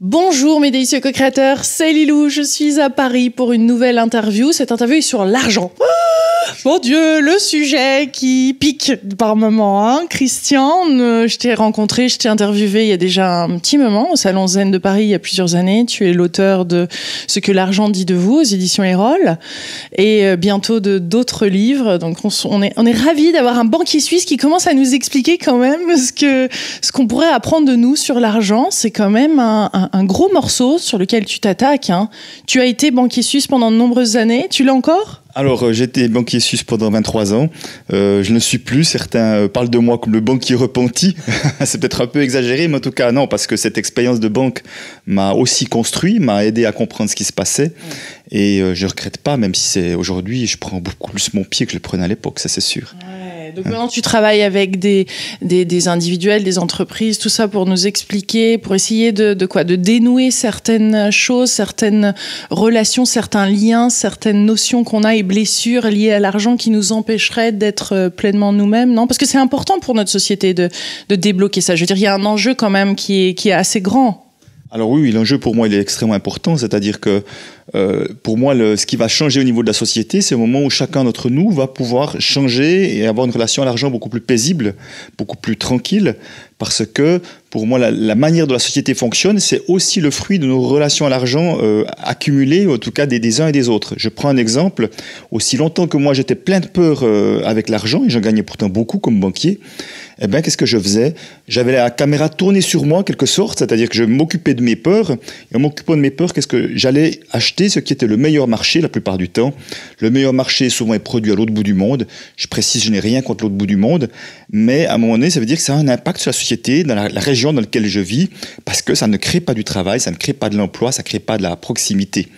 Bonjour mes délicieux co-créateurs, c'est Lilou, je suis à Paris pour une nouvelle interview. Cette interview est sur l'argent. Mon Dieu, le sujet qui pique par moment, hein. Christian, je t'ai rencontré, je t'ai interviewé il y a déjà un petit moment au Salon Zen de Paris il y a plusieurs années. Tu es l'auteur de Ce que l'argent dit de vous aux éditions Erol et bientôt de d'autres livres. Donc on est ravis d'avoir un banquier suisse qui commence à nous expliquer quand même ce qu'on pourrait apprendre de nous sur l'argent. C'est quand même un gros morceau sur lequel tu t'attaques, hein. Tu as été banquier suisse pendant de nombreuses années, tu l'as encore ? Alors, j'étais banquier suisse pendant 23 ans. Je ne suis plus. Certains parlent de moi comme le banquier repenti. C'est peut-être un peu exagéré, mais en tout cas, non, parce que cette expérience de banque m'a aussi construit, m'a aidé à comprendre ce qui se passait. Et je ne regrette pas, même si c'est aujourd'hui, je prends beaucoup plus mon pied que je le prenais à l'époque, ça c'est sûr. Ouais, donc maintenant, tu travailles avec des individuels, des entreprises, tout ça pour nous expliquer, pour essayer de dénouer certaines choses, certaines relations, certains liens, certaines notions qu'on a et blessures liées à l'argent qui nous empêcheraient d'être pleinement nous-mêmes, non ? Parce que c'est important pour notre société de débloquer ça. Je veux dire, il y a un enjeu quand même qui est assez grand. Alors oui, l'enjeu pour moi il est extrêmement important, c'est-à-dire que pour moi ce qui va changer au niveau de la société, c'est le moment où chacun d'entre nous va pouvoir changer et avoir une relation à l'argent beaucoup plus paisible, beaucoup plus tranquille, parce que pour moi la manière dont la société fonctionne, c'est aussi le fruit de nos relations à l'argent accumulées, en tout cas des uns et des autres. Je prends un exemple, aussi longtemps que moi j'étais plein de peur avec l'argent, et j'en gagnais pourtant beaucoup comme banquier, eh bien, qu'est-ce que je faisais ? J'avais la caméra tournée sur moi, en quelque sorte, c'est-à-dire que je m'occupais de mes peurs. Et en m'occupant de mes peurs, qu'est-ce que j'allais acheter ? Ce qui était le meilleur marché, la plupart du temps. Le meilleur marché, souvent, est produit à l'autre bout du monde. Je précise, je n'ai rien contre l'autre bout du monde. Mais à un moment donné, ça veut dire que ça a un impact sur la société, dans la région dans laquelle je vis, parce que ça ne crée pas du travail, ça ne crée pas de l'emploi, ça ne crée pas de la proximité.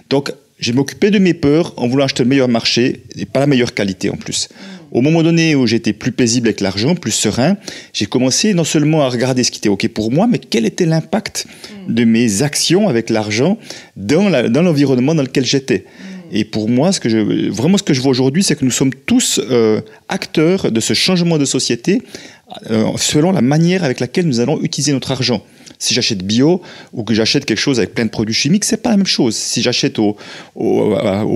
Donc, j'ai m'occupé de mes peurs en voulant acheter le meilleur marché et pas la meilleure qualité en plus. Au moment donné où j'étais plus paisible avec l'argent, plus serein, j'ai commencé non seulement à regarder ce qui était OK pour moi, mais quel était l'impact de mes actions avec l'argent dans l'environnement dans lequel j'étais. Et pour moi, ce que je vois aujourd'hui, c'est que nous sommes tous acteurs de ce changement de société selon la manière avec laquelle nous allons utiliser notre argent. Si j'achète bio ou que j'achète quelque chose avec plein de produits chimiques, c'est pas la même chose. Si j'achète au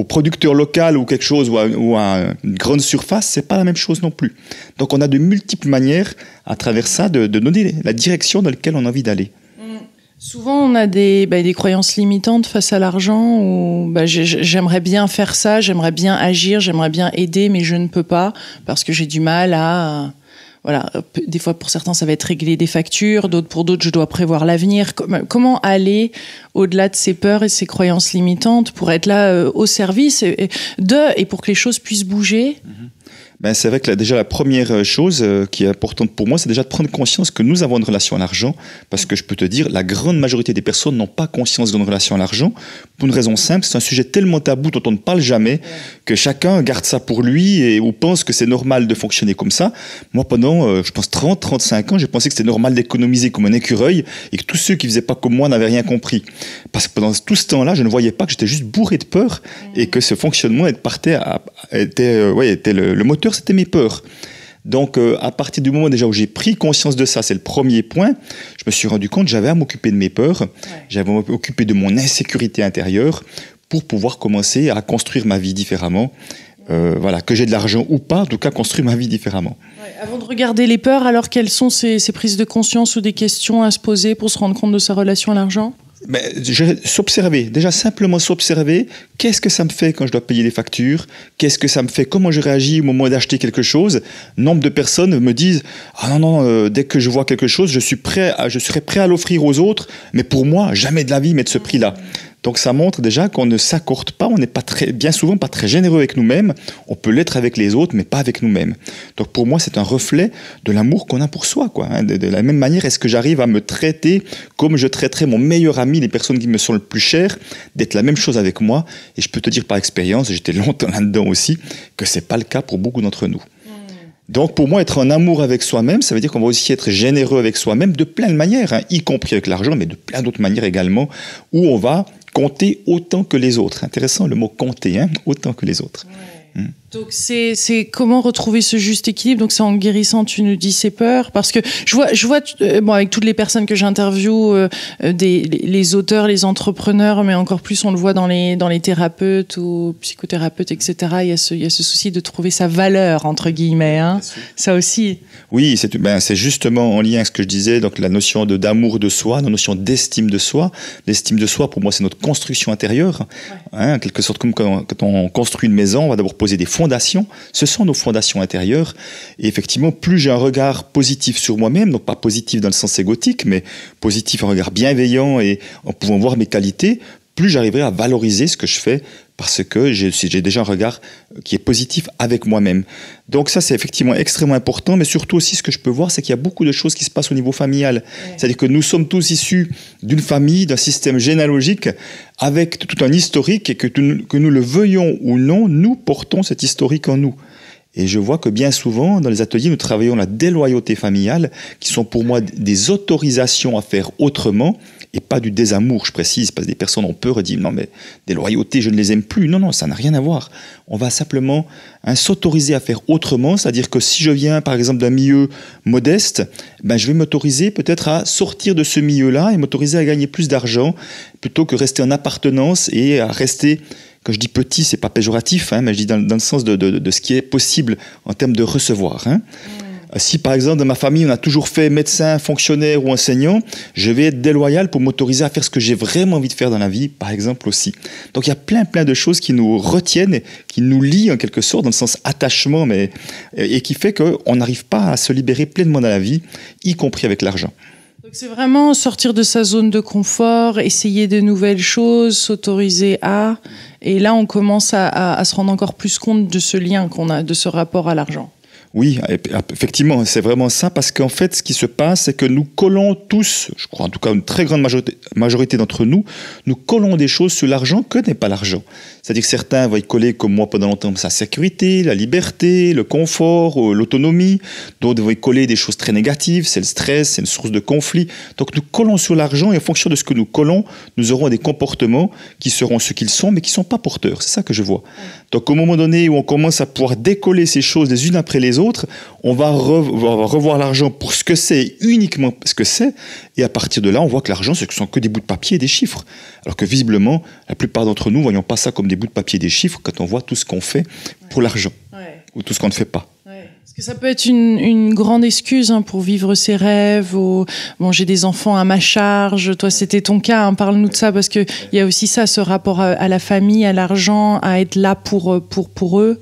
producteur local ou quelque chose ou à une grande surface, c'est pas la même chose non plus. Donc on a de multiples manières à travers ça de donner la direction dans laquelle on a envie d'aller. Souvent, on a des croyances limitantes face à l'argent où j'aimerais bien faire ça, j'aimerais bien agir, j'aimerais bien aider, mais je ne peux pas parce que j'ai du mal à... Voilà, des fois pour certains ça va être régler des factures, pour d'autres je dois prévoir l'avenir. Comment aller au-delà de ces peurs et de ces croyances limitantes pour être là au service et pour que les choses puissent bouger ? Ben, c'est vrai que déjà la première chose qui est importante pour moi, c'est déjà de prendre conscience que nous avons une relation à l'argent, parce que je peux te dire, la grande majorité des personnes n'ont pas conscience d'une relation à l'argent, pour une raison simple, c'est un sujet tellement tabou dont on ne parle jamais, que chacun garde ça pour lui ou pense que c'est normal de fonctionner comme ça. Moi, pendant, je pense, 35 ans, j'ai pensé que c'était normal d'économiser comme un écureuil, et que tous ceux qui faisaient pas comme moi n'avaient rien compris. Parce que pendant tout ce temps-là, je ne voyais pas que j'étais juste bourré de peur, et que ce fonctionnement était le moteur, c'était mes peurs. Donc, à partir du moment déjà où j'ai pris conscience de ça, c'est le premier point, je me suis rendu compte que j'avais à m'occuper de mes peurs, j'avais à m'occuper de mon insécurité intérieure pour pouvoir commencer à construire ma vie différemment. Que j'ai de l'argent ou pas, en tout cas construire ma vie différemment. Ouais, avant de regarder les peurs, alors quelles sont ces prises de conscience ou des questions à se poser pour se rendre compte de sa relation à l'argent ? S'observer, déjà simplement s'observer, qu'est-ce que ça me fait quand je dois payer les factures, qu'est-ce que ça me fait, comment je réagis au moment d'acheter quelque chose. Nombre de personnes me disent dès que je vois quelque chose, je serai prêt à l'offrir aux autres, mais pour moi, jamais de la vie mettre ce prix-là. Donc ça montre déjà qu'on ne s'accorde pas, on n'est bien souvent pas très généreux avec nous-mêmes, on peut l'être avec les autres, mais pas avec nous-mêmes. Donc pour moi, c'est un reflet de l'amour qu'on a pour soi, quoi. De la même manière, est-ce que j'arrive à me traiter comme je traiterais mon meilleur ami, les personnes qui me sont le plus chères, d'être la même chose avec moi? Et je peux te dire par expérience, j'étais longtemps là-dedans aussi, que c'est pas le cas pour beaucoup d'entre nous. Donc pour moi, être en amour avec soi-même, ça veut dire qu'on va aussi être généreux avec soi-même de plein de manières, y compris avec l'argent, mais de plein d'autres manières également, où on va compter autant que les autres. Intéressant le mot compter, autant que les autres. Ouais. Donc c'est comment retrouver ce juste équilibre. Donc c'est en guérissant, tu nous dis, ces peurs, parce que je vois bon, avec toutes les personnes que j'interviewe, les auteurs, les entrepreneurs, mais encore plus on le voit dans les thérapeutes ou psychothérapeutes, etc. Il y a ce souci de trouver sa valeur, entre guillemets, hein. Ça aussi. Oui, c'est justement en lien avec ce que je disais, donc la notion d'amour de soi, la notion d'estime de soi. L'estime de soi, pour moi, c'est notre construction intérieure. Ouais. Hein, en quelque sorte, comme quand on construit une maison, on va d'abord poser des fondations. Ce sont nos fondations intérieures. Et effectivement, plus j'ai un regard positif sur moi-même, donc pas positif dans le sens égotique, mais positif, un regard bienveillant et en pouvant voir mes qualités, plus j'arriverai à valoriser ce que je fais parce que j'ai déjà un regard qui est positif avec moi-même. Donc ça, c'est effectivement extrêmement important, mais surtout aussi, ce que je peux voir, c'est qu'il y a beaucoup de choses qui se passent au niveau familial. Ouais. C'est-à-dire que nous sommes tous issus d'une famille, d'un système généalogique, avec tout un historique, et que nous le veuillons ou non, nous portons cet historique en nous. Et je vois que bien souvent, dans les ateliers, nous travaillons la déloyauté familiale, qui sont pour moi des autorisations à faire autrement, et pas du désamour, je précise, parce que des personnes ont peur et disent « Non, mais des loyautés, je ne les aime plus ». Non, ça n'a rien à voir. On va simplement s'autoriser à faire autrement, c'est-à-dire que si je viens, par exemple, d'un milieu modeste, je vais m'autoriser peut-être à sortir de ce milieu-là et m'autoriser à gagner plus d'argent, plutôt que rester en appartenance et à rester... Quand je dis petit, c'est pas péjoratif, hein, mais je dis dans le sens de ce qui est possible en termes de recevoir. Hein. Si par exemple dans ma famille on a toujours fait médecin, fonctionnaire ou enseignant, je vais être déloyal pour m'autoriser à faire ce que j'ai vraiment envie de faire dans la vie, par exemple aussi. Donc il y a plein de choses qui nous retiennent, qui nous lient en quelque sorte dans le sens attachement, et qui fait qu'on n'arrive pas à se libérer pleinement dans la vie, y compris avec l'argent. Donc c'est vraiment sortir de sa zone de confort, essayer de nouvelles choses, s'autoriser à... Et là, on commence à se rendre encore plus compte de ce lien qu'on a, de ce rapport à l'argent. Oui, effectivement, c'est vraiment ça, parce qu'en fait, ce qui se passe, c'est que nous collons tous, je crois en tout cas une très grande majorité d'entre nous, nous collons des choses sur l'argent que n'est pas l'argent. C'est-à-dire que certains vont y coller, comme moi pendant longtemps, sa sécurité, la liberté, le confort, l'autonomie. D'autres vont y coller des choses très négatives, c'est le stress, c'est une source de conflit. Donc nous collons sur l'argent, et en fonction de ce que nous collons, nous aurons des comportements qui seront ce qu'ils sont, mais qui ne sont pas porteurs. C'est ça que je vois. Donc au moment donné où on commence à pouvoir décoller ces choses les unes après les autres, on va revoir l'argent pour ce que c'est, uniquement ce que c'est, et à partir de là, on voit que l'argent, ce ne sont que des bouts de papier et des chiffres. Alors que visiblement, la plupart d'entre nous ne voyons pas ça comme des bouts de papier et des chiffres quand on voit tout ce qu'on fait pour l'argent, ou tout ce qu'on ne fait pas. Parce que ça peut être une grande excuse pour vivre ses rêves. Bon, j'ai des enfants à ma charge. Toi, c'était ton cas. Hein, parle-nous de ça, parce que il y a aussi ça, ce rapport à la famille, à l'argent, à être là pour eux.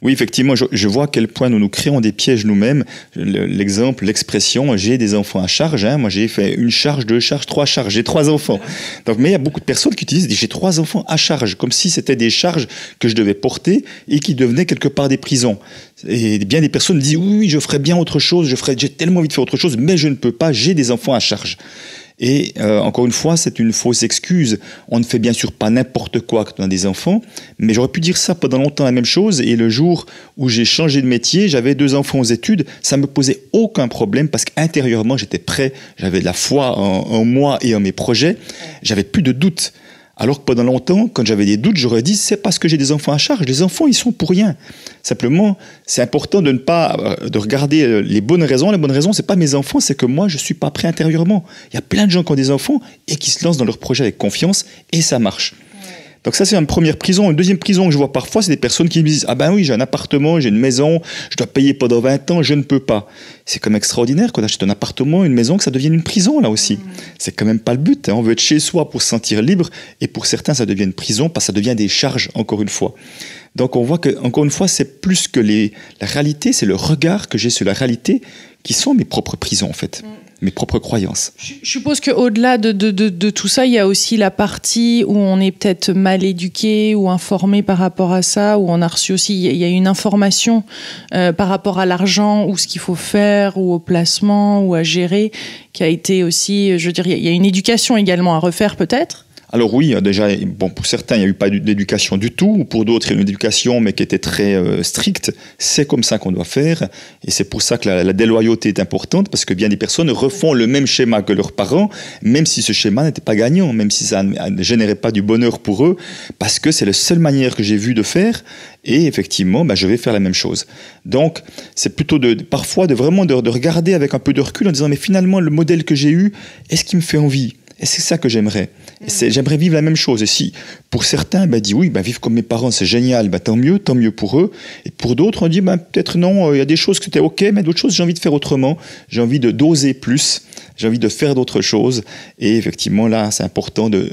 Oui, effectivement, je vois à quel point nous nous créons des pièges nous-mêmes. L'exemple, l'expression, j'ai des enfants à charge. Hein. Moi, j'ai fait 1 charge, 2 charges, 3 charges. J'ai 3 enfants. Donc, mais il y a beaucoup de personnes qui utilisent j'ai 3 enfants à charge, comme si c'était des charges que je devais porter et qui devenaient quelque part des prisons. Et bien des personnes disent oui, je ferais bien autre chose, j'ai tellement envie de faire autre chose, mais je ne peux pas, j'ai des enfants à charge. Et encore une fois, c'est une fausse excuse. On ne fait bien sûr pas n'importe quoi quand on a des enfants, mais j'aurais pu dire ça pendant longtemps la même chose, et le jour où j'ai changé de métier, j'avais 2 enfants aux études, ça me posait aucun problème parce qu'intérieurement j'étais prêt, j'avais de la foi en moi et en mes projets, j'avais plus de doutes. Alors que pendant longtemps, quand j'avais des doutes, j'aurais dit c'est parce que j'ai des enfants à charge. Les enfants, ils sont pour rien. Simplement, c'est important de ne pas de regarder les bonnes raisons. Les bonnes raisons, c'est pas mes enfants, c'est que moi, je suis pas prêt intérieurement. Il y a plein de gens qui ont des enfants et qui se lancent dans leur projet avec confiance, et ça marche. Donc ça, c'est une première prison. Une deuxième prison que je vois parfois, c'est des personnes qui me disent « Ah ben oui, j'ai un appartement, j'ai une maison, je dois payer pendant 20 ans, je ne peux pas. » C'est quand même extraordinaire qu'on achète un appartement, une maison, que ça devienne une prison, là aussi. C'est quand même pas le but. Hein. On veut être chez soi pour se sentir libre, et pour certains, ça devient une prison parce que ça devient des charges, encore une fois. Donc on voit que, encore une fois, c'est plus que la réalité, c'est le regard que j'ai sur la réalité qui sont mes propres prisons, en fait. Mes propres croyances. Je suppose qu'au-delà de tout ça, il y a aussi la partie où on est peut-être mal éduqué ou informé par rapport à ça, où on a reçu aussi, il y a une information par rapport à l'argent, ou ce qu'il faut faire, ou au placement, ou à gérer, qui a été aussi, je veux dire, il y a une éducation également à refaire peut-être. Alors oui, déjà, bon, pour certains, il n'y a eu pas d'éducation du tout, ou pour d'autres, il y a eu une éducation, mais qui était très stricte. C'est comme ça qu'on doit faire, et c'est pour ça que la déloyauté est importante, parce que bien des personnes refont le même schéma que leurs parents, même si ce schéma n'était pas gagnant, même si ça ne générait pas du bonheur pour eux, parce que c'est la seule manière que j'ai vue de faire, et effectivement, je vais faire la même chose. Donc, c'est plutôt parfois de regarder avec un peu de recul en disant, mais finalement, le modèle que j'ai eu, est-ce qu'il me fait envie ? Et c'est ça que j'aimerais. J'aimerais vivre la même chose. Et si, pour certains, dit oui, vivre comme mes parents, c'est génial, tant mieux pour eux. Et pour d'autres, on dit, peut-être non, il y a des choses qui étaient OK, mais d'autres choses, j'ai envie de faire autrement. J'ai envie d'oser plus. J'ai envie de faire d'autres choses. Et effectivement, là, c'est important de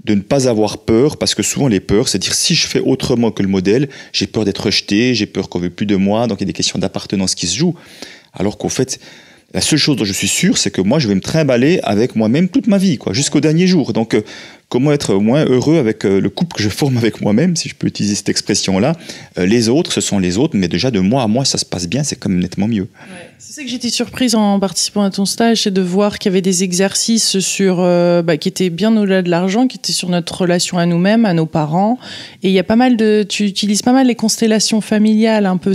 ne pas avoir peur, parce que souvent les peurs, c'est dire si je fais autrement que le modèle, j'ai peur d'être rejeté, j'ai peur qu'on ne veut plus de moi, donc il y a des questions d'appartenance qui se jouent. Alors qu'au fait, la seule chose dont je suis sûr, c'est que moi, je vais me trimballer avec moi-même toute ma vie, jusqu'au dernier jour. Donc, comment être moins heureux avec le couple que je forme avec moi-même, si je peux utiliser cette expression-là. Les autres, ce sont les autres, mais déjà de moi à moi, ça se passe bien, c'est quand même nettement mieux. Ouais. C'est ça que j'étais surprise en participant à ton stage, c'est de voir qu'il y avait des exercices sur, qui étaient bien au-delà de l'argent, qui étaient sur notre relation à nous-mêmes, à nos parents. Et il y a tu utilises pas mal les constellations familiales, un peu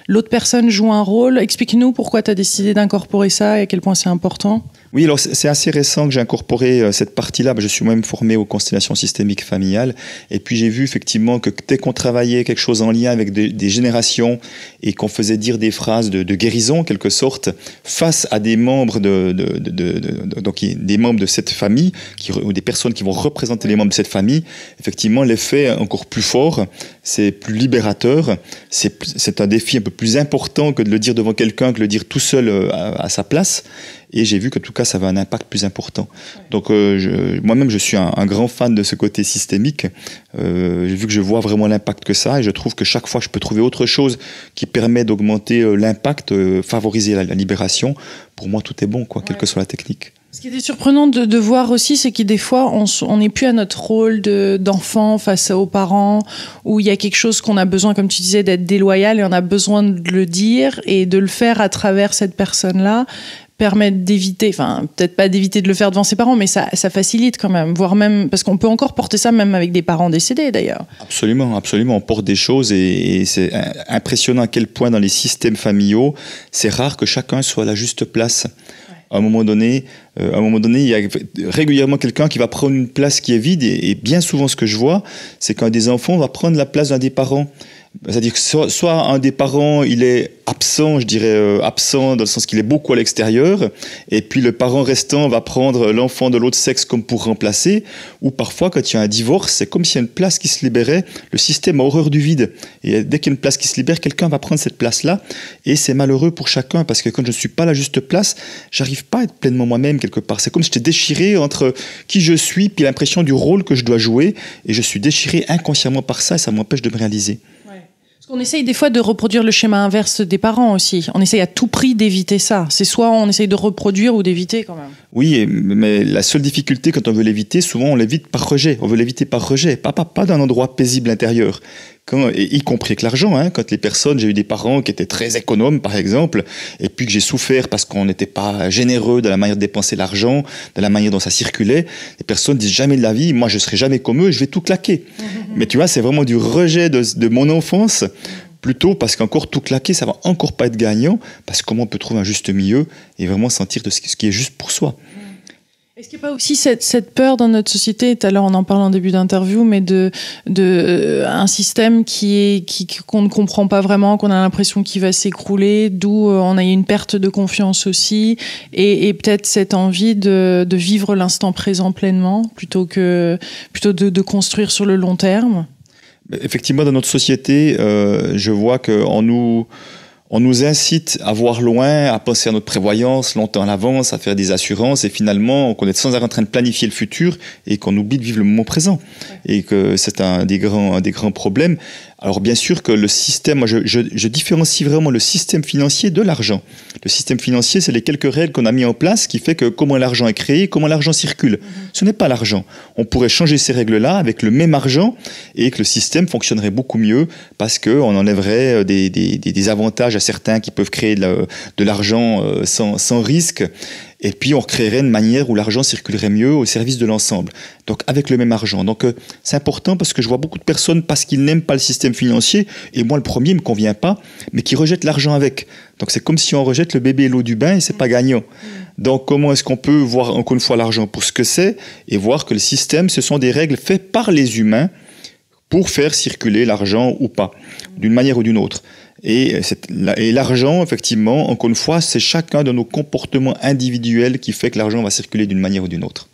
l'autre personne joue un rôle. Explique-nous pourquoi tu as décidé d'incorporer ça et à quel point c'est important. Oui, alors c'est assez récent que j'ai incorporé cette partie-là. Je suis moi-même formé aux constellations systémiques familiales. Et puis j'ai vu effectivement que dès qu'on travaillait quelque chose en lien avec des générations et qu'on faisait dire des phrases de guérison, en quelque sorte, face à des membres donc des membres de cette famille, ou des personnes qui vont représenter les membres de cette famille, effectivement l'effet est encore plus fort, c'est plus libérateur, c'est un défi un peu plus important que de le dire devant quelqu'un, que de le dire tout seul à sa place. Et j'ai vu que, en tout cas, ça avait un impact plus important. Donc, moi-même, je suis un grand fan de ce côté systémique. J'ai vu que je vois vraiment l'impact que ça, et je trouve que chaque fois, je peux trouver autre chose qui permet d'augmenter l'impact, favoriser la libération. Pour moi, tout est bon, quelle que soit la technique. Ce qui était surprenant de voir aussi, c'est que des fois, on n'est plus à notre rôle d'enfant face aux parents, où il y a quelque chose qu'on a besoin, comme tu disais, d'être déloyal, et on a besoin de le dire et de le faire à travers cette personne-là, permettre d'éviter, peut-être pas d'éviter de le faire devant ses parents, mais ça facilite quand même, voire même, parce qu'on peut encore porter ça même avec des parents décédés d'ailleurs. Absolument, absolument, on porte des choses et c'est impressionnant à quel point dans les systèmes familiaux, c'est rare que chacun soit à la juste place. À un moment donné, il y a régulièrement quelqu'un qui va prendre une place qui est vide, et bien souvent ce que je vois, c'est qu'un des enfants va prendre la place d'un des parents. C'est-à-dire que soit un des parents, il est absent, je dirais absent dans le sens qu'il est beaucoup à l'extérieur, et puis le parent restant va prendre l'enfant de l'autre sexe comme pour remplacer, ou parfois quand il y a un divorce, c'est comme s'il y a une place qui se libérait, le système a horreur du vide, et dès qu'il y a une place qui se libère, quelqu'un va prendre cette place-là, et c'est malheureux pour chacun, parce que quand je ne suis pas à la juste place, j'arrive pas à être pleinement moi-même quelque part, c'est comme si j'étais déchiré entre qui je suis, puis l'impression du rôle que je dois jouer, et je suis déchiré inconsciemment par ça, et ça m'empêche de me réaliser. On essaye des fois de reproduire le schéma inverse des parents aussi. On essaye à tout prix d'éviter ça. C'est soit on essaye de reproduire ou d'éviter quand même. Oui, mais la seule difficulté quand on veut l'éviter, souvent on l'évite par rejet. On veut l'éviter par rejet, pas d'un endroit paisible intérieur. Y compris avec l'argent, quand les personnes, j'ai eu des parents qui étaient très économes par exemple, et puis que j'ai souffert parce qu'on n'était pas généreux de la manière de dépenser l'argent, de la manière dont ça circulait, les personnes disent jamais de la vie, moi je serai jamais comme eux, je vais tout claquer. Mais tu vois, c'est vraiment du rejet de mon enfance, plutôt parce qu'encore tout claquer, ça va encore pas être gagnant, parce que comment on peut trouver un juste milieu et vraiment sentir de ce qui est juste pour soi. Est-ce qu'il n'y a pas aussi cette peur dans notre société, tout à l'heure on en parle en début d'interview, mais un système qu'on ne comprend pas vraiment, qu'on a l'impression qu'il va s'écrouler, d'où on a eu une perte de confiance aussi, et peut-être cette envie de vivre l'instant présent pleinement, plutôt de construire sur le long terme? Effectivement, dans notre société, je vois qu'on nous incite à voir loin, à penser à notre prévoyance longtemps à l'avance, à faire des assurances, et finalement qu'on est sans arrêt en train de planifier le futur et qu'on oublie de vivre le moment présent. Et que c'est un des grands problèmes. Alors bien sûr que le système, moi je différencie vraiment le système financier de l'argent. Le système financier, c'est les quelques règles qu'on a mis en place qui fait que comment l'argent est créé, comment l'argent circule. Ce n'est pas l'argent. On pourrait changer ces règles-là avec le même argent et que le système fonctionnerait beaucoup mieux parce qu'on enlèverait des avantages à certains qui peuvent créer de l'argent sans risque. Et puis on recréerait une manière où l'argent circulerait mieux au service de l'ensemble. Donc avec le même argent. Donc c'est important parce que je vois beaucoup de personnes, parce qu'ils n'aiment pas le système financier, et moi le premier ne me convient pas, mais qui rejettent l'argent avec. Donc c'est comme si on rejette le bébé et l'eau du bain et c'est pas gagnant. Donc comment est-ce qu'on peut voir encore une fois l'argent pour ce que c'est et voir que le système, ce sont des règles faites par les humains pour faire circuler l'argent ou pas, d'une manière ou d'une autre. Et l'argent, effectivement, encore une fois, c'est chacun de nos comportements individuels qui fait que l'argent va circuler d'une manière ou d'une autre.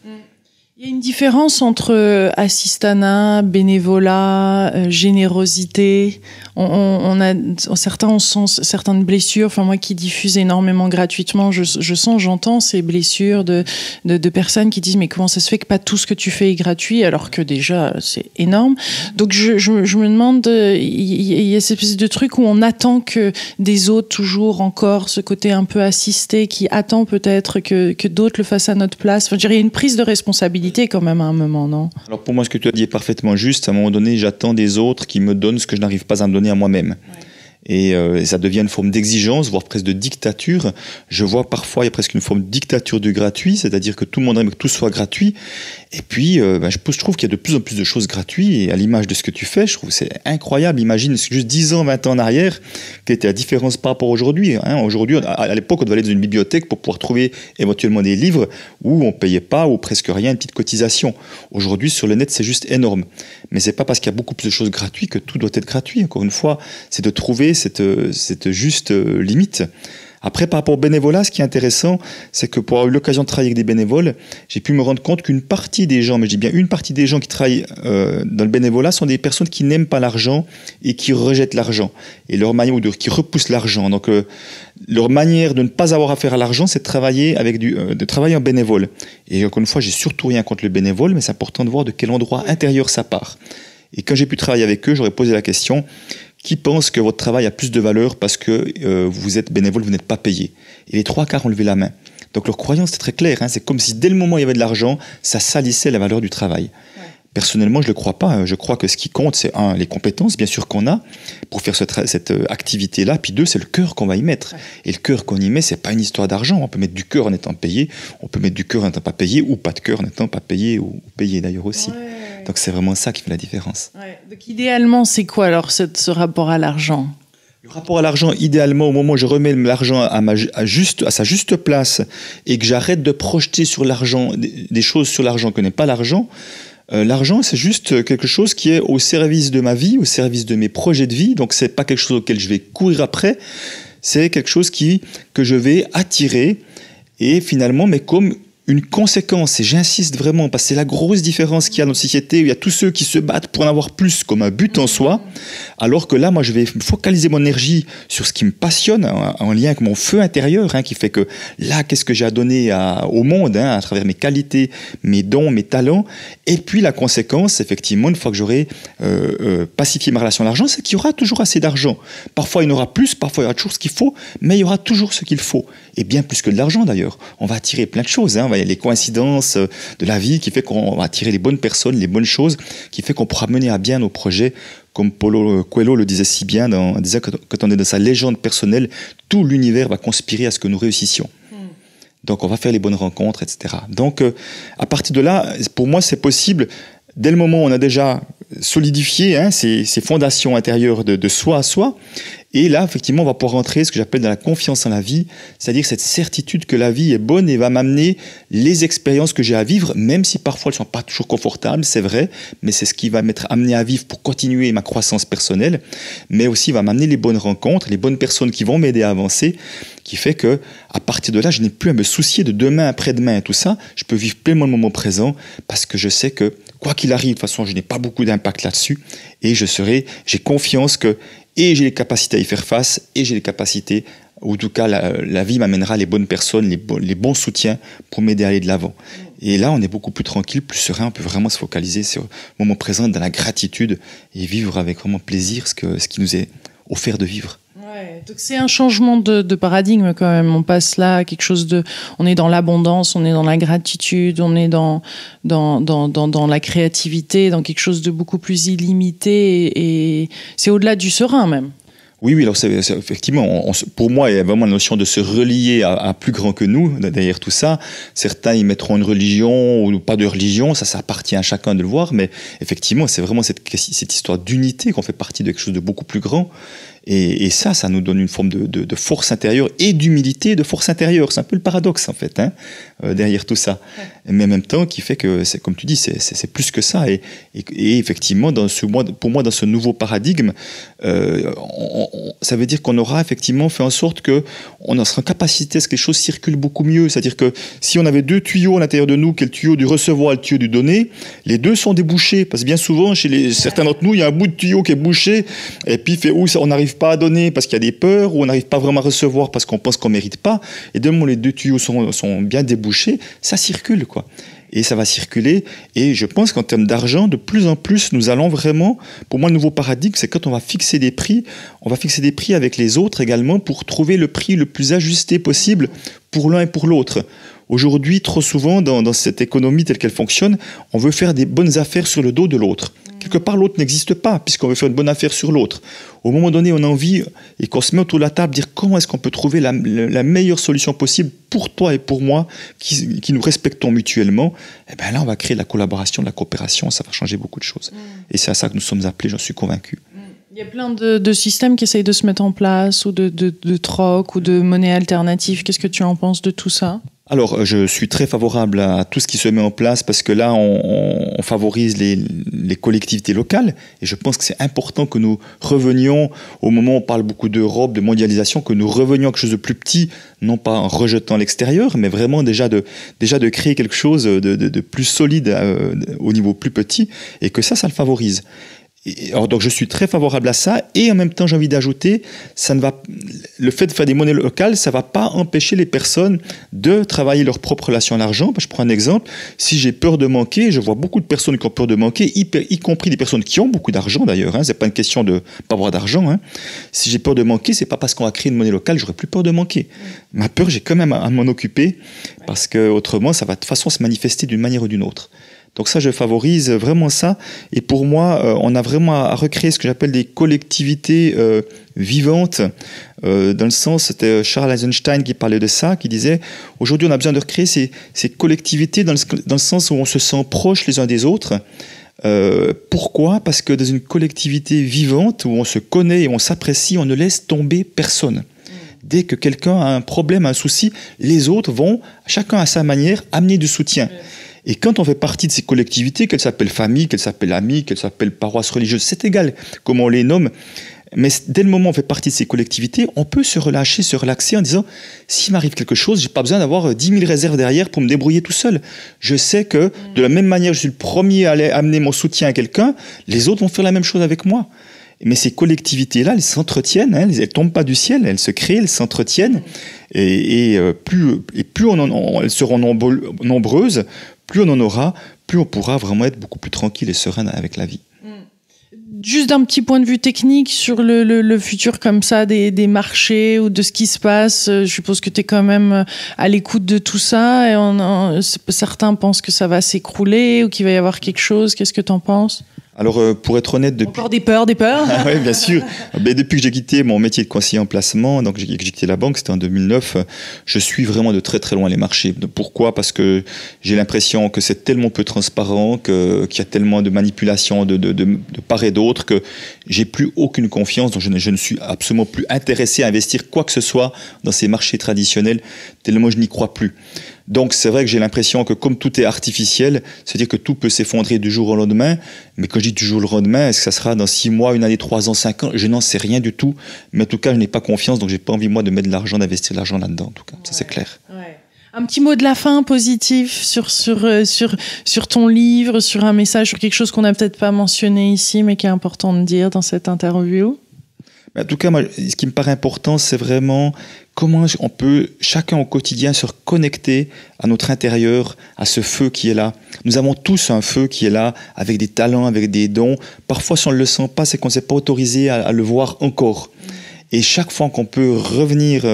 Il y a une différence entre assistanat, bénévolat, générosité. On sent certaines blessures. Enfin, moi qui diffuse énormément gratuitement, j'entends ces blessures de personnes qui disent mais comment ça se fait que pas tout ce que tu fais est gratuit alors que déjà c'est énorme. Donc je me demande, il y a cette espèce de truc où on attend que des autres toujours encore ce côté un peu assisté qui attend peut-être que d'autres le fassent à notre place. Enfin, je dirais, il y a une prise de responsabilité quand même à un moment, non? Alors pour moi, ce que tu as dit est parfaitement juste. À un moment donné, j'attends des autres qui me donnent ce que je n'arrive pas à me donner à moi-même. Ouais. Et ça devient une forme d'exigence, voire presque de dictature. Je vois parfois, il y a presque une forme de dictature du gratuit, c'est-à-dire que tout le monde aime que tout soit gratuit. Et puis, je trouve qu'il y a de plus en plus de choses gratuites, et à l'image de ce que tu fais, je trouve que c'est incroyable. Imagine, juste 10 ans, 20 ans en arrière, quelle était la différence par rapport à aujourd'hui. Hein. Aujourd'hui, à l'époque, on devait aller dans une bibliothèque pour pouvoir trouver éventuellement des livres où on ne payait pas, ou presque rien, une petite cotisation. Aujourd'hui, sur le net, c'est juste énorme. Mais c'est pas parce qu'il y a beaucoup plus de choses gratuites que tout doit être gratuit. Encore une fois, c'est de trouver cette juste limite. Après, par rapport au bénévolat, ce qui est intéressant, c'est que pour avoir eu l'occasion de travailler avec des bénévoles, j'ai pu me rendre compte qu'une partie des gens, mais je dis bien une partie des gens qui travaillent dans le bénévolat sont des personnes qui n'aiment pas l'argent et qui rejettent l'argent. Et leur manière, qui repoussent l'argent. Donc, leur manière de ne pas avoir affaire à l'argent, c'est de travailler de travailler en bénévole. Et encore une fois, j'ai surtout rien contre le bénévole, mais c'est important de voir de quel endroit intérieur ça part. Et quand j'ai pu travailler avec eux, j'aurais posé la question: qui pense que votre travail a plus de valeur parce que vous êtes bénévole, vous n'êtes pas payé? Et les 3/4 ont levé la main. Donc leur croyance est très claire. Hein. C'est comme si dès le moment où il y avait de l'argent, ça salissait la valeur du travail. Ouais. Personnellement, je ne le crois pas. Je crois que ce qui compte, c'est un, les compétences, bien sûr, qu'on a pour faire cette activité-là. Puis deux, c'est le cœur qu'on va y mettre. Ouais. Et le cœur qu'on y met, c'est pas une histoire d'argent. On peut mettre du cœur en étant payé, on peut mettre du cœur en n'étant pas payé, ou pas de cœur en n'étant pas payé, ou payé d'ailleurs aussi. Ouais. Donc c'est vraiment ça qui fait la différence. Ouais. Donc idéalement, c'est quoi alors ce rapport à l'argent? Le rapport à l'argent, idéalement, au moment où je remets l'argent à sa juste place et que j'arrête de projeter sur l'argent des choses sur l'argent que n'est pas l'argent, l'argent, c'est juste quelque chose qui est au service de ma vie, au service de mes projets de vie. Donc c'est pas quelque chose auquel je vais courir après, c'est quelque chose que je vais attirer et finalement, mais comme une conséquence, et j'insiste vraiment, parce que c'est la grosse différence qu'il y a dans notre société, où il y a tous ceux qui se battent pour en avoir plus comme un but en soi, alors que là, moi, je vais focaliser mon énergie sur ce qui me passionne, en lien avec mon feu intérieur, hein, qui fait que là, qu'est-ce que j'ai à donner au monde, hein, à travers mes qualités, mes dons, mes talents, et puis la conséquence, effectivement, une fois que j'aurai pacifié ma relation à l'argent, c'est qu'il y aura toujours assez d'argent. Parfois, il y en aura plus, parfois, il y aura toujours ce qu'il faut, mais il y aura toujours ce qu'il faut, et bien plus que de l'argent, d'ailleurs. On va attirer plein de choses, hein, les coïncidences de la vie qui fait qu'on va attirer les bonnes personnes, les bonnes choses, qui fait qu'on pourra mener à bien nos projets, comme Paulo Coelho le disait si bien, en disant que quand on est dans sa légende personnelle, tout l'univers va conspirer à ce que nous réussissions. Donc on va faire les bonnes rencontres, etc. Donc à partir de là, pour moi c'est possible, dès le moment où on a déjà solidifié ces fondations intérieures de soi à soi. Et là, effectivement, on va pouvoir rentrer ce que j'appelle dans la confiance en la vie, c'est-à-dire cette certitude que la vie est bonne et va m'amener les expériences que j'ai à vivre, même si parfois elles ne sont pas toujours confortables, c'est vrai, mais c'est ce qui va m'être amené à vivre pour continuer ma croissance personnelle, mais aussi va m'amener les bonnes rencontres, les bonnes personnes qui vont m'aider à avancer, qui fait que à partir de là, je n'ai plus à me soucier de demain, après-demain et tout ça. Je peux vivre pleinement le moment présent parce que je sais que quoi qu'il arrive, de toute façon, je n'ai pas beaucoup d'impact là-dessus et j'ai confiance que et j'ai les capacités à y faire face, et j'ai les capacités, ou en tout cas la vie m'amènera les bonnes personnes, les bons soutiens pour m'aider à aller de l'avant. Et là, on est beaucoup plus tranquille, plus serein, on peut vraiment se focaliser sur le moment présent, dans la gratitude, et vivre avec vraiment plaisir ce qui nous est offert de vivre. Ouais, donc c'est un changement de paradigme quand même. On passe là à quelque chose on est dans l'abondance, on est dans la gratitude, on est dans la créativité, dans quelque chose de beaucoup plus illimité et c'est au-delà du serein même. Oui, oui, alors effectivement, pour moi, il y a vraiment la notion de se relier à plus grand que nous, derrière tout ça. Certains y mettront une religion ou pas de religion, ça appartient à chacun de le voir, mais effectivement, c'est vraiment cette histoire d'unité qu'on fait partie de quelque chose de beaucoup plus grand. Et ça nous donne une forme de force intérieure et d'humilité, de force intérieure. C'est un peu le paradoxe, en fait, derrière tout ça. Ouais. Mais en même temps, qui fait que, comme tu dis, c'est plus que ça. Et effectivement, pour moi, dans ce nouveau paradigme, ça veut dire qu'on aura effectivement fait en sorte qu'on sera en capacité à ce que les choses circulent beaucoup mieux. C'est-à-dire que si on avait deux tuyaux à l'intérieur de nous, qui est le tuyau du recevoir et le tuyau du donner, les deux sont débouchés. Parce que bien souvent, chez certains d'entre nous, il y a un bout de tuyau qui est bouché, et puis on n'arrive pas à donner parce qu'il y a des peurs, ou on n'arrive pas vraiment à recevoir parce qu'on pense qu'on ne mérite pas. Et dès le moment où les deux tuyaux sont bien débouchés, ça circule, quoi. Et ça va circuler. Et je pense qu'en termes d'argent, de plus en plus, nous allons vraiment... Pour moi, le nouveau paradigme, c'est quand on va fixer des prix, on va fixer des prix avec les autres également pour trouver le prix le plus ajusté possible pour l'un et pour l'autre. Aujourd'hui, trop souvent, dans cette économie telle qu'elle fonctionne, on veut faire des bonnes affaires sur le dos de l'autre. Quelque part, l'autre n'existe pas, puisqu'on veut faire une bonne affaire sur l'autre. Au moment donné, on a envie, et qu'on se met autour de la table, dire comment est-ce qu'on peut trouver la meilleure solution possible pour toi et pour moi, qui nous respectons mutuellement, et bien là, on va créer de la collaboration, de la coopération, ça va changer beaucoup de choses. Et c'est à ça que nous sommes appelés, j'en suis convaincu. Il y a plein de systèmes qui essayent de se mettre en place, ou de troc, ou de monnaie alternative. Qu'est-ce que tu en penses de tout ça ? Alors, je suis très favorable à tout ce qui se met en place parce que là, on favorise les collectivités locales et je pense que c'est important que nous revenions, au moment où on parle beaucoup d'Europe, de mondialisation, que nous revenions à quelque chose de plus petit, non pas en rejetant l'extérieur, mais vraiment déjà de créer quelque chose de plus solide au niveau plus petit et que ça le favorise. Alors, donc je suis très favorable à ça et en même temps j'ai envie d'ajouter, le fait de faire des monnaies locales, ça ne va pas empêcher les personnes de travailler leur propre relation à l'argent. Je prends un exemple, si j'ai peur de manquer, je vois beaucoup de personnes qui ont peur de manquer, y compris des personnes qui ont beaucoup d'argent d'ailleurs, ce n'est pas une question de ne pas avoir d'argent. Si j'ai peur de manquer, ce n'est pas parce qu'on va créer une monnaie locale, j'aurai plus peur de manquer. Ma peur, j'ai quand même à m'en occuper parce qu'autrement ça va de toute façon se manifester d'une manière ou d'une autre. Donc ça, je favorise vraiment ça. Et pour moi, on a vraiment à recréer ce que j'appelle des collectivités vivantes. Dans le sens, c'était Charles Eisenstein qui parlait de ça, qui disait « Aujourd'hui, on a besoin de recréer ces collectivités dans le sens où on se sent proches les uns des autres. » Pourquoi ? Parce que dans une collectivité vivante, où on se connaît et on s'apprécie, on ne laisse tomber personne. Dès que quelqu'un a un problème, un souci, les autres vont, chacun à sa manière, amener du soutien. Et quand on fait partie de ces collectivités, qu'elles s'appellent famille, qu'elles s'appellent amis, qu'elles s'appellent paroisses religieuses, c'est égal comment on les nomme, mais dès le moment où on fait partie de ces collectivités, on peut se relâcher, se relaxer en disant « s'il m'arrive quelque chose, j'ai pas besoin d'avoir 10 000 réserves derrière pour me débrouiller tout seul. Je sais que de la même manière, je suis le premier à aller amener mon soutien à quelqu'un, les autres vont faire la même chose avec moi. » Mais ces collectivités-là, elles s'entretiennent, elles ne tombent pas du ciel, elles se créent, elles s'entretiennent, et plus elles seront nombreuses, plus on en aura, plus on pourra vraiment être beaucoup plus tranquille et serein avec la vie. Juste d'un petit point de vue technique sur le futur comme ça des marchés ou de ce qui se passe, je suppose que tu es quand même à l'écoute de tout ça et certains pensent que ça va s'écrouler ou qu'il va y avoir quelque chose. Qu'est-ce que tu en penses ? Alors, pour être honnête... Encore des peurs Ah oui, bien sûr. Mais depuis que j'ai quitté mon métier de conseiller en placement, donc j'ai quitté la banque, c'était en 2009, je suis vraiment de très très loin les marchés. Pourquoi ? Parce que j'ai l'impression que c'est tellement peu transparent, qu'il y a tellement de manipulations de part et d'autre, que j'ai plus aucune confiance, donc je ne suis absolument plus intéressé à investir quoi que ce soit dans ces marchés traditionnels, tellement je n'y crois plus. Donc c'est vrai que j'ai l'impression que comme tout est artificiel, c'est-à-dire que tout peut s'effondrer du jour au lendemain, mais quand je dis du jour au lendemain, est-ce que ça sera dans 6 mois, 1 année, 3 ans, 5 ans ? Je n'en sais rien du tout, mais en tout cas je n'ai pas confiance, donc j'ai pas envie moi de mettre de l'argent, d'investir de l'argent là-dedans en tout cas, ça c'est clair. Ouais. Un petit mot de la fin positif sur ton livre, sur un message, sur quelque chose qu'on n'a peut-être pas mentionné ici, mais qui est important de dire dans cette interview. En tout cas, moi, ce qui me paraît important, c'est vraiment comment on peut, chacun au quotidien, se reconnecter à notre intérieur, à ce feu qui est là. Nous avons tous un feu qui est là, avec des talents, avec des dons. Parfois, si on ne le sent pas, c'est qu'on ne s'est pas autorisé à le voir encore. Et chaque fois qu'on peut revenir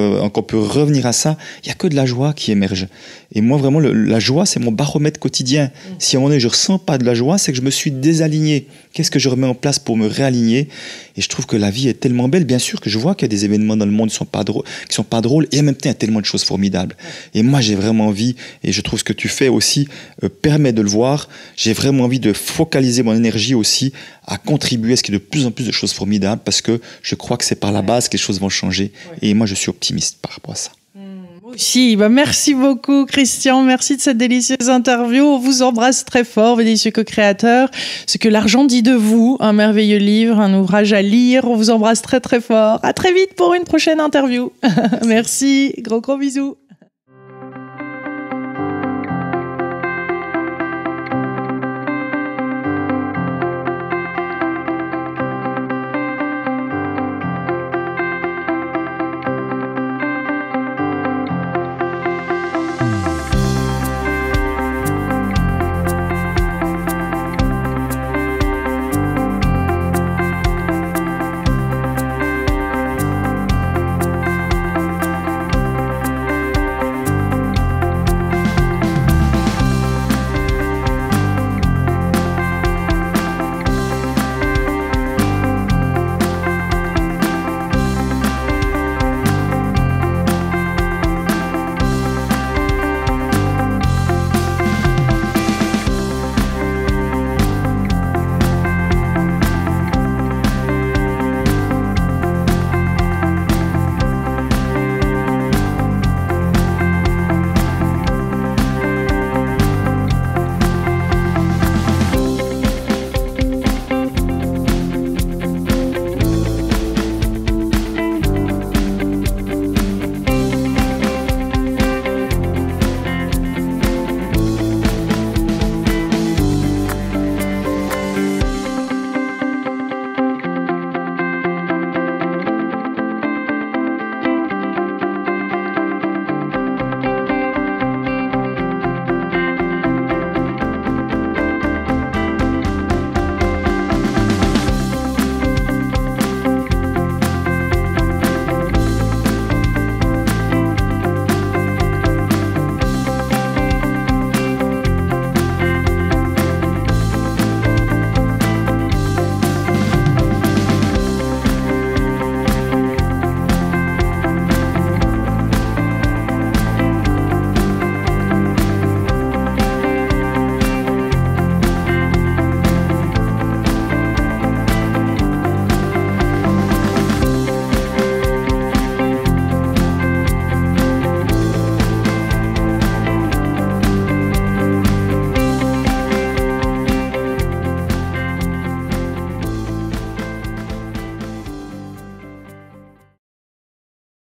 à ça, il y a que de la joie qui émerge. Et moi, vraiment, la joie, c'est mon baromètre quotidien. Si à un moment donné, je ressens pas de la joie, c'est que je me suis désaligné. Qu'est-ce que je remets en place pour me réaligner? Et je trouve que la vie est tellement belle. Bien sûr que je vois qu'il y a des événements dans le monde qui sont pas drôles, et en même temps, il y a tellement de choses formidables. Et moi, j'ai vraiment envie, et je trouve ce que tu fais aussi permet de le voir. J'ai vraiment envie de focaliser mon énergie aussi à contribuer à ce qu'il y ait de plus en plus de choses formidables, parce que je crois que c'est par la base que les choses vont changer. Et moi, je suis optimiste par rapport à ça. Moi aussi. Merci beaucoup, Christian. Merci de cette délicieuse interview. On vous embrasse très fort, mes délicieux co-créateurs. Ce que l'argent dit de vous, un merveilleux livre, un ouvrage à lire. On vous embrasse très très fort. À très vite pour une prochaine interview. Merci. Gros bisous.